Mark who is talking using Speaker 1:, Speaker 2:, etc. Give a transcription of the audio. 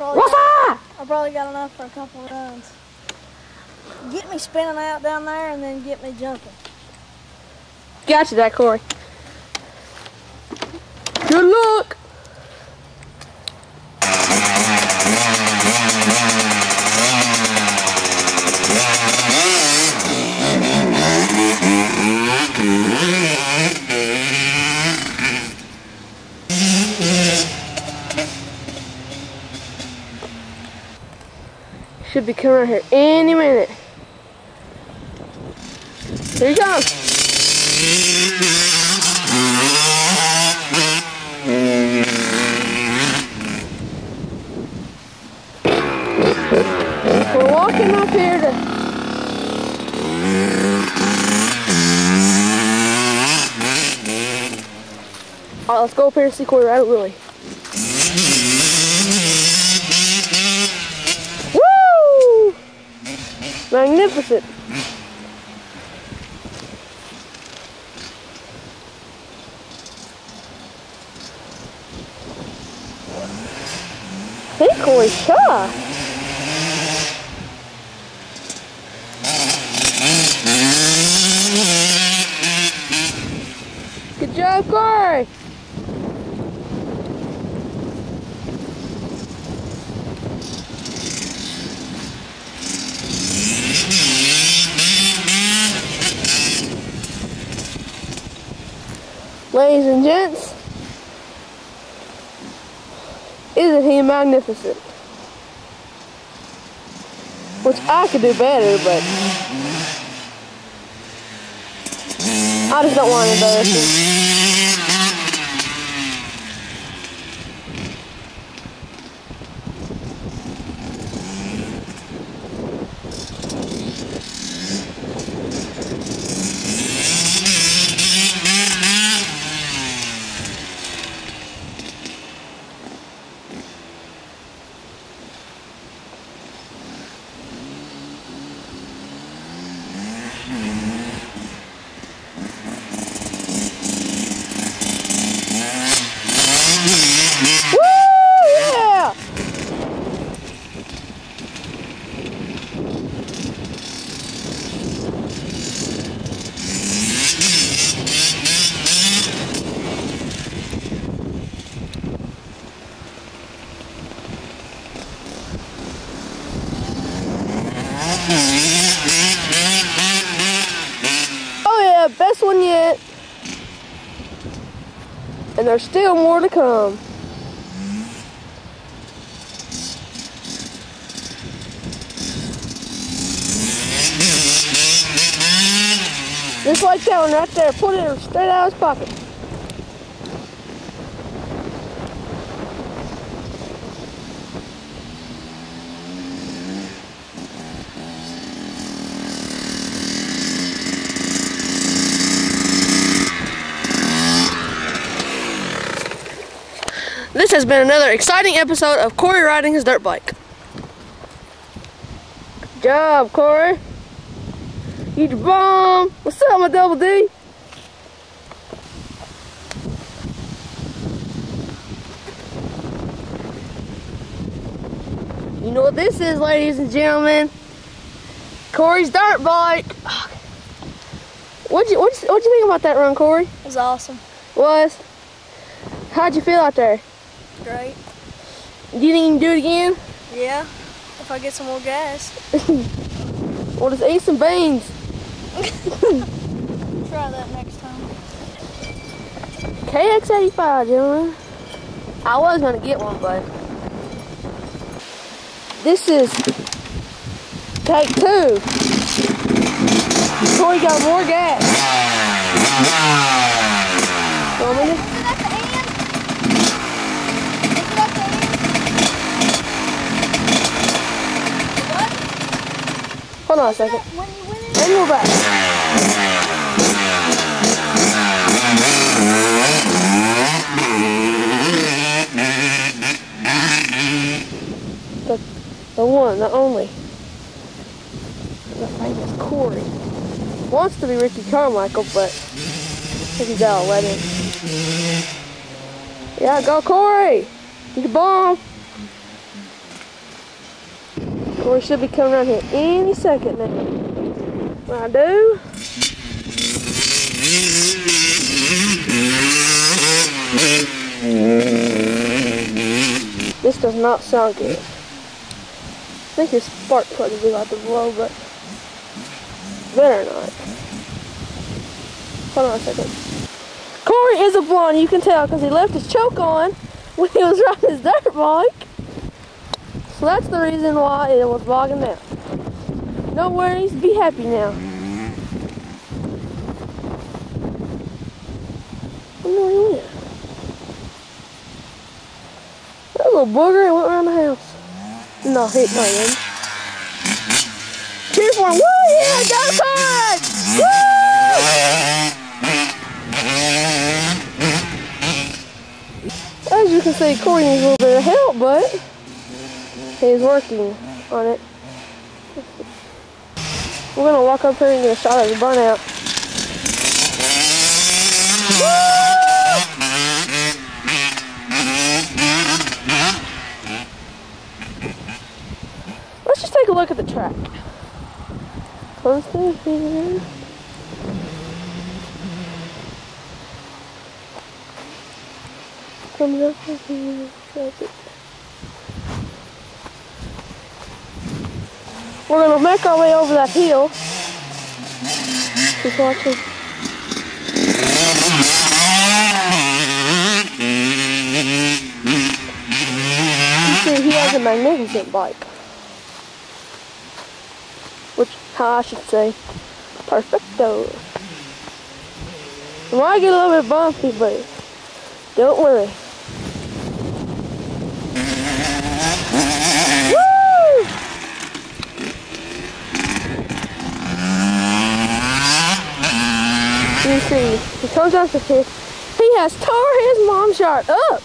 Speaker 1: I probably got enough for a couple of runs. Get me spinning out down there and then get me jumping.
Speaker 2: Gotcha that, Corey. Good luck. Should be coming out here any minute. Here he comes. We're walking up here to alright, let's go up here and see Corey Ride It Willie. Woo! Magnificent. Hey, Corey, shot. Good job, Corey. Ladies and gents, isn't he magnificent? Which I could do better, but I just don't want to embarrass him. Oh yeah, best one yet. And there's still more to come. Just like that one right there, pulled it straight out of his pocket. This has been another exciting episode of Corey riding his dirt bike. Good job, Corey. Eat your bomb. What's up, my Double D? You know what this is, ladies and gentlemen? Corey's dirt bike. What'd you think about that run, Corey?
Speaker 1: It was awesome.
Speaker 2: Was? How'd you feel out there?
Speaker 1: Great.
Speaker 2: Do you think you can do it again?
Speaker 1: Yeah, if I get some more gas.
Speaker 2: Well, just eat some beans.
Speaker 1: Try that next time.
Speaker 2: KX85, gentlemen. I was going to get one, but this is take 2. Corey got more gas. Want me to? Hold on a second. Let me go back. The one, the only. The famous Corey. Wants to be Ricky Carmichael, but I think he's out letting. Yeah, go Corey! Get the bomb! Corey should be coming around here any second now. When I do, this does not sound good. I think his spark plug is about to blow, but better not. Hold on a second. Corey is a blonde, you can tell, because he left his choke on when he was riding his dirt bike. So that's the reason why it was bogging down. No worries, be happy now. That little booger and went around the house. No, he ain't. Cheer for him. Woo! Yeah, go Cards! Woo! As you can see, Corey needs a little bit of help, but he's working on it. We're gonna walk up here and get a shot of the burnout. Let's just take a look at the track. Close the here. Comes up here. That's it. We're gonna make our way over that hill. Just watching. You see, he has a magnificent bike. Which, how I should say, perfecto. It might get a little bit bumpy, but don't worry. Woo! You see, he comes up to here. He has tore his mom's yard up.